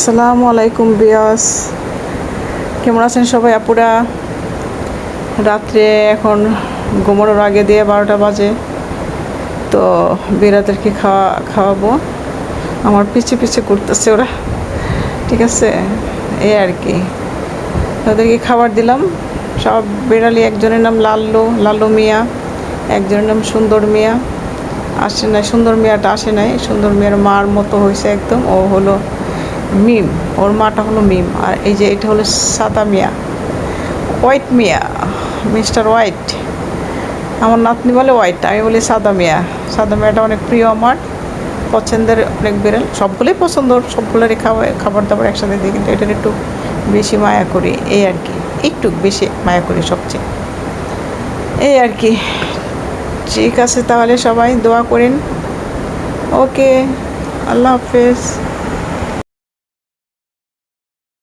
আসসালামু আলাইকুম বিয়াস, কেমন আছেন সবাই আপুরা? রাত্রে এখন ঘুমানোর আগে দিয়ে 12টা বাজে। তো বিড়ালদেরকে খাওয়াবো। আমার পিছে পিছে করতেছে ওরা, ঠিক আছে? এই আর কি, তাদেরকে খাবার দিলাম। সব বিড়ালি, একজনের নাম লাল্লু মিয়া, একজনের নাম সুন্দর মিয়া। আসে নাই, সুন্দর মিয়াটা আসে নাই। সুন্দর মিয়ার মার মতো হয়েছে একদম। ও হলো মিম, ওর মাটা হলো মিম। আর এই যে এটা হলো সাদা মিয়া, হোয়াইট মিয়া, মিস্টার হোয়াইট। আমার নাতনি বলে হোয়াইট, আমি বলি সাদা মিয়া। সাদা মিয়াটা অনেক প্রিয় আমার, পছন্দের অনেক বিড়াল। সবগুলোই পছন্দ, সবগুলোরই খাবার দাবার একসাথে দিই, কিন্তু এটার একটু বেশি মায়া করি, এই আর কি। একটু বেশি মায়া করি সবচেয়ে, এই আর কি। ঠিক আছে, তাহলে সবাই দোয়া করেন। ওকে, আল্লাহ হাফেজ।